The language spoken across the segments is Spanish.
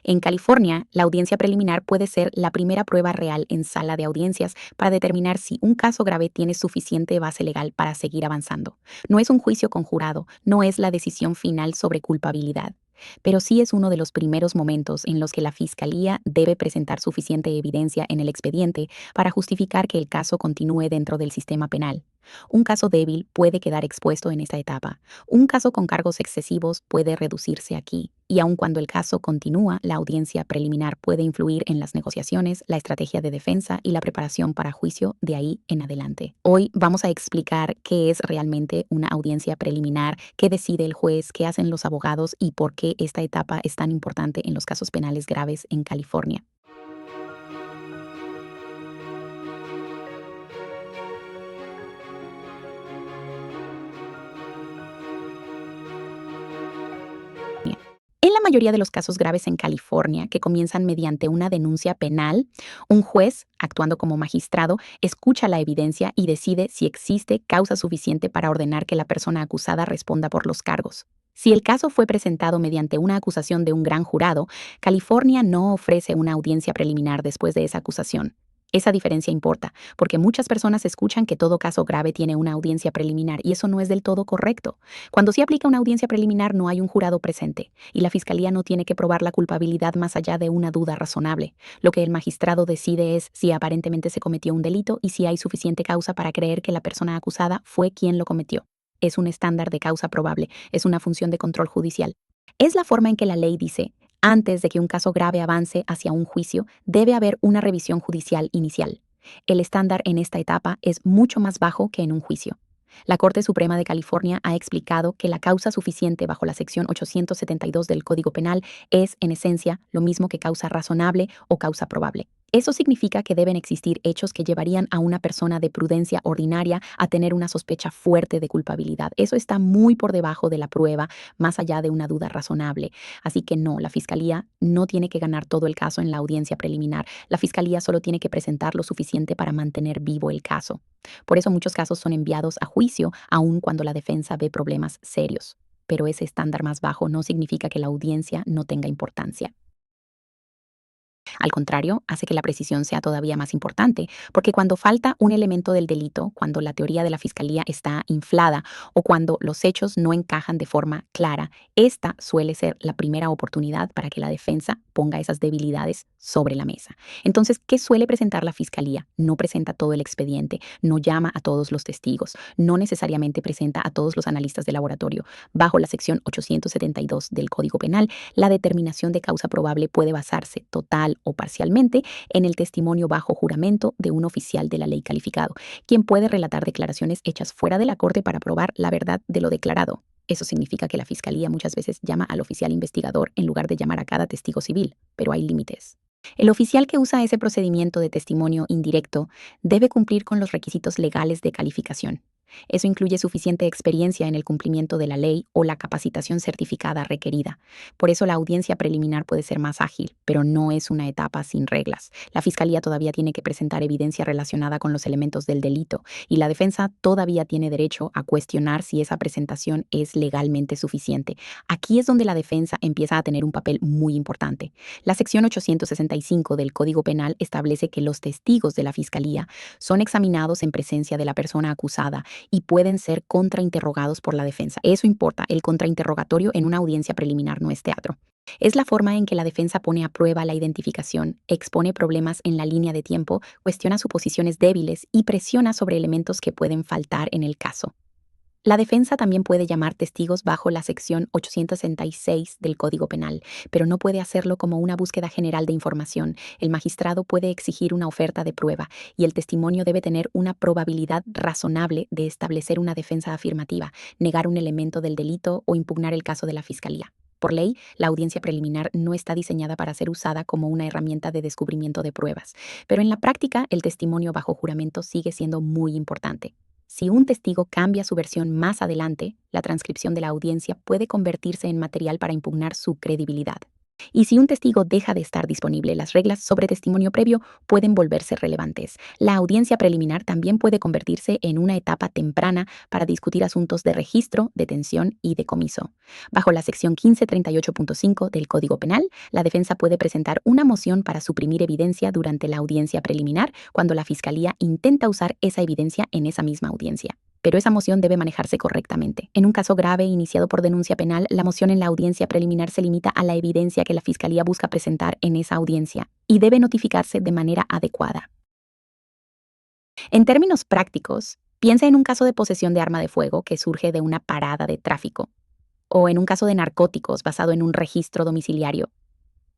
En California, la audiencia preliminar puede ser la primera prueba real en sala de audiencias para determinar si un caso grave tiene suficiente base legal para seguir avanzando. No es un juicio con jurado, no es la decisión final sobre culpabilidad, pero sí es uno de los primeros momentos en los que la Fiscalía debe presentar suficiente evidencia en el expediente para justificar que el caso continúe dentro del sistema penal. Un caso débil puede quedar expuesto en esta etapa. Un caso con cargos excesivos puede reducirse aquí, y aun cuando el caso continúa, la audiencia preliminar puede influir en las negociaciones, la estrategia de defensa y la preparación para juicio de ahí en adelante. Hoy vamos a explicar qué es realmente una audiencia preliminar, qué decide el juez, qué hacen los abogados y por qué esta etapa es tan importante en los casos penales graves en California. En la mayoría de los casos graves en California, que comienzan mediante una denuncia penal, un juez, actuando como magistrado, escucha la evidencia y decide si existe causa suficiente para ordenar que la persona acusada responda por los cargos. Si el caso fue presentado mediante una acusación de un gran jurado, California no ofrece una audiencia preliminar después de esa acusación. Esa diferencia importa, porque muchas personas escuchan que todo caso grave tiene una audiencia preliminar y eso no es del todo correcto. Cuando se aplica una audiencia preliminar no hay un jurado presente y la fiscalía no tiene que probar la culpabilidad más allá de una duda razonable. Lo que el magistrado decide es si aparentemente se cometió un delito y si hay suficiente causa para creer que la persona acusada fue quien lo cometió. Es un estándar de causa probable, es una función de control judicial. Es la forma en que la ley dice, antes de que un caso grave avance hacia un juicio, debe haber una revisión judicial inicial. El estándar en esta etapa es mucho más bajo que en un juicio. La Corte Suprema de California ha explicado que la causa suficiente bajo la sección 872 del Código Penal es, en esencia, lo mismo que causa razonable o causa probable. Eso significa que deben existir hechos que llevarían a una persona de prudencia ordinaria a tener una sospecha fuerte de culpabilidad. Eso está muy por debajo de la prueba, más allá de una duda razonable. Así que no, la Fiscalía no tiene que ganar todo el caso en la audiencia preliminar. La Fiscalía solo tiene que presentar lo suficiente para mantener vivo el caso. Por eso muchos casos son enviados a juicio, aun cuando la defensa ve problemas serios. Pero ese estándar más bajo no significa que la audiencia no tenga importancia. Al contrario, hace que la precisión sea todavía más importante, porque cuando falta un elemento del delito, cuando la teoría de la fiscalía está inflada o cuando los hechos no encajan de forma clara, esta suele ser la primera oportunidad para que la defensa ponga esas debilidades sobre la mesa. Entonces, ¿qué suele presentar la fiscalía? No presenta todo el expediente, no llama a todos los testigos, no necesariamente presenta a todos los analistas de laboratorio. Bajo la sección 872 del Código Penal, la determinación de causa probable puede basarse total o parcialmente en el testimonio bajo juramento de un oficial de la ley calificado, quien puede relatar declaraciones hechas fuera de la corte para probar la verdad de lo declarado. Eso significa que la fiscalía muchas veces llama al oficial investigador en lugar de llamar a cada testigo civil, pero hay límites. El oficial que usa ese procedimiento de testimonio indirecto debe cumplir con los requisitos legales de calificación. Eso incluye suficiente experiencia en el cumplimiento de la ley o la capacitación certificada requerida. Por eso la audiencia preliminar puede ser más ágil, pero no es una etapa sin reglas. La fiscalía todavía tiene que presentar evidencia relacionada con los elementos del delito y la defensa todavía tiene derecho a cuestionar si esa presentación es legalmente suficiente. Aquí es donde la defensa empieza a tener un papel muy importante. La sección 865 del Código Penal establece que los testigos de la fiscalía son examinados en presencia de la persona acusada y pueden ser contrainterrogados por la defensa. Eso importa, el contrainterrogatorio en una audiencia preliminar no es teatro. Es la forma en que la defensa pone a prueba la identificación, expone problemas en la línea de tiempo, cuestiona suposiciones débiles y presiona sobre elementos que pueden faltar en el caso. La defensa también puede llamar testigos bajo la sección 866 del Código Penal, pero no puede hacerlo como una búsqueda general de información. El magistrado puede exigir una oferta de prueba y el testimonio debe tener una probabilidad razonable de establecer una defensa afirmativa, negar un elemento del delito o impugnar el caso de la fiscalía. Por ley, la audiencia preliminar no está diseñada para ser usada como una herramienta de descubrimiento de pruebas, pero en la práctica el testimonio bajo juramento sigue siendo muy importante. Si un testigo cambia su versión más adelante, la transcripción de la audiencia puede convertirse en material para impugnar su credibilidad. Y si un testigo deja de estar disponible, las reglas sobre testimonio previo pueden volverse relevantes. La audiencia preliminar también puede convertirse en una etapa temprana para discutir asuntos de registro, detención y decomiso. Bajo la sección 1538.5 del Código Penal, la defensa puede presentar una moción para suprimir evidencia durante la audiencia preliminar cuando la fiscalía intenta usar esa evidencia en esa misma audiencia. Pero esa moción debe manejarse correctamente. En un caso grave iniciado por denuncia penal, la moción en la audiencia preliminar se limita a la evidencia que la Fiscalía busca presentar en esa audiencia y debe notificarse de manera adecuada. En términos prácticos, piensa en un caso de posesión de arma de fuego que surge de una parada de tráfico, o en un caso de narcóticos basado en un registro domiciliario.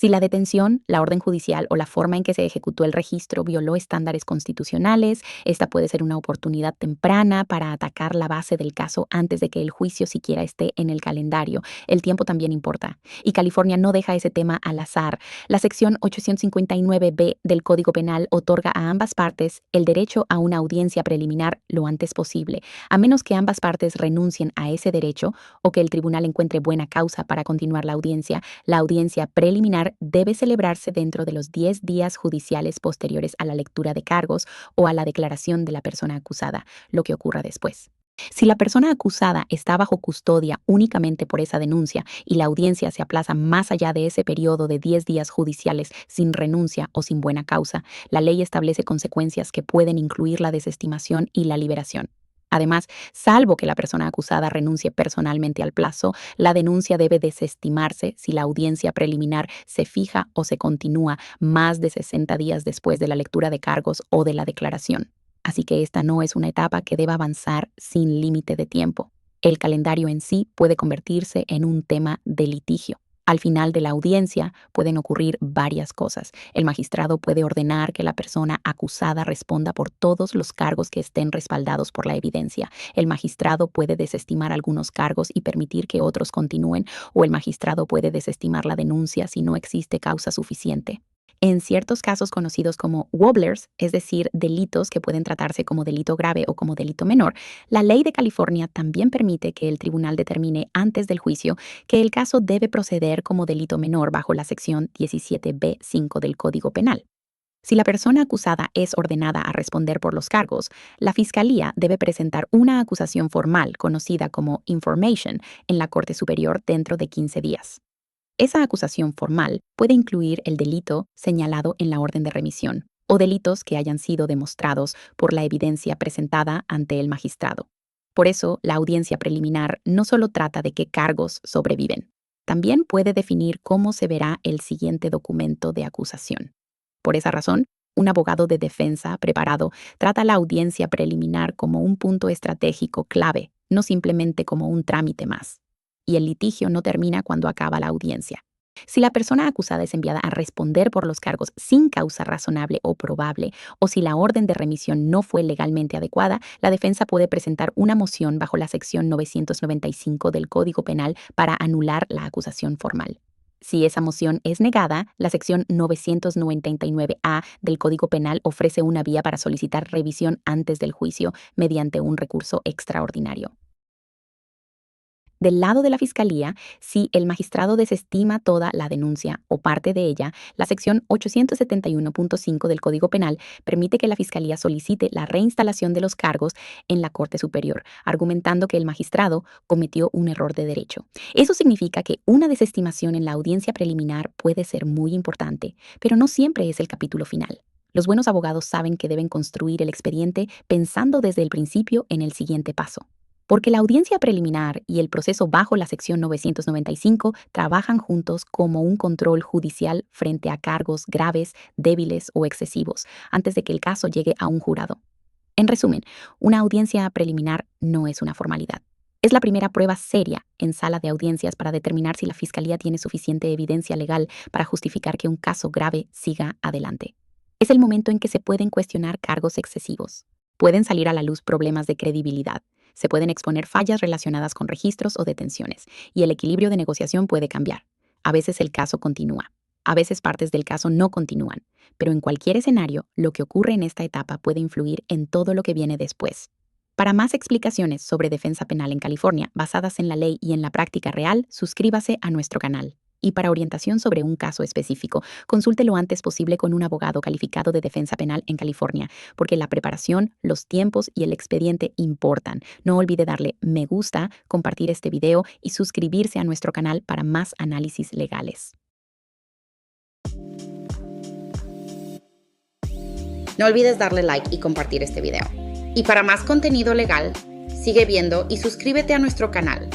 Si la detención, la orden judicial o la forma en que se ejecutó el registro violó estándares constitucionales, esta puede ser una oportunidad temprana para atacar la base del caso antes de que el juicio siquiera esté en el calendario. El tiempo también importa. Y California no deja ese tema al azar. La sección 859B del Código Penal otorga a ambas partes el derecho a una audiencia preliminar lo antes posible, a menos que ambas partes renuncien a ese derecho o que el tribunal encuentre buena causa para continuar la audiencia preliminar debe celebrarse dentro de los 10 días judiciales posteriores a la lectura de cargos o a la declaración de la persona acusada, lo que ocurra después. Si la persona acusada está bajo custodia únicamente por esa denuncia y la audiencia se aplaza más allá de ese periodo de 10 días judiciales sin renuncia o sin buena causa, la ley establece consecuencias que pueden incluir la desestimación y la liberación. Además, salvo que la persona acusada renuncie personalmente al plazo, la denuncia debe desestimarse si la audiencia preliminar se fija o se continúa más de 60 días después de la lectura de cargos o de la declaración. Así que esta no es una etapa que deba avanzar sin límite de tiempo. El calendario en sí puede convertirse en un tema de litigio. Al final de la audiencia pueden ocurrir varias cosas. El magistrado puede ordenar que la persona acusada responda por todos los cargos que estén respaldados por la evidencia. El magistrado puede desestimar algunos cargos y permitir que otros continúen, o el magistrado puede desestimar la denuncia si no existe causa suficiente. En ciertos casos conocidos como wobblers, es decir, delitos que pueden tratarse como delito grave o como delito menor, la ley de California también permite que el tribunal determine antes del juicio que el caso debe proceder como delito menor bajo la sección 17b5 del Código Penal. Si la persona acusada es ordenada a responder por los cargos, la Fiscalía debe presentar una acusación formal conocida como information en la Corte Superior dentro de 15 días. Esa acusación formal puede incluir el delito señalado en la orden de remisión o delitos que hayan sido demostrados por la evidencia presentada ante el magistrado. Por eso, la audiencia preliminar no solo trata de qué cargos sobreviven, también puede definir cómo se verá el siguiente documento de acusación. Por esa razón, un abogado de defensa preparado trata la audiencia preliminar como un punto estratégico clave, no simplemente como un trámite más. Y el litigio no termina cuando acaba la audiencia. Si la persona acusada es enviada a responder por los cargos sin causa razonable o probable, o si la orden de remisión no fue legalmente adecuada, la defensa puede presentar una moción bajo la sección 995 del Código Penal para anular la acusación formal. Si esa moción es negada, la sección 999A del Código Penal ofrece una vía para solicitar revisión antes del juicio mediante un recurso extraordinario. Del lado de la Fiscalía, si el magistrado desestima toda la denuncia o parte de ella, la sección 871.5 del Código Penal permite que la Fiscalía solicite la reinstalación de los cargos en la Corte Superior, argumentando que el magistrado cometió un error de derecho. Eso significa que una desestimación en la audiencia preliminar puede ser muy importante, pero no siempre es el capítulo final. Los buenos abogados saben que deben construir el expediente pensando desde el principio en el siguiente paso. Porque la audiencia preliminar y el proceso bajo la sección 995 trabajan juntos como un control judicial frente a cargos graves, débiles o excesivos, antes de que el caso llegue a un jurado. En resumen, una audiencia preliminar no es una formalidad. Es la primera prueba seria en sala de audiencias para determinar si la Fiscalía tiene suficiente evidencia legal para justificar que un caso grave siga adelante. Es el momento en que se pueden cuestionar cargos excesivos. Pueden salir a la luz problemas de credibilidad. Se pueden exponer fallas relacionadas con registros o detenciones, y el equilibrio de negociación puede cambiar. A veces el caso continúa, a veces partes del caso no continúan, pero en cualquier escenario, lo que ocurre en esta etapa puede influir en todo lo que viene después. Para más explicaciones sobre defensa penal en California basadas en la ley y en la práctica real, suscríbase a nuestro canal. Y para orientación sobre un caso específico, consulte lo antes posible con un abogado calificado de defensa penal en California, porque la preparación, los tiempos y el expediente importan. No olvide darle me gusta, compartir este video y suscribirse a nuestro canal para más análisis legales. No olvides darle like y compartir este video. Y para más contenido legal, sigue viendo y suscríbete a nuestro canal.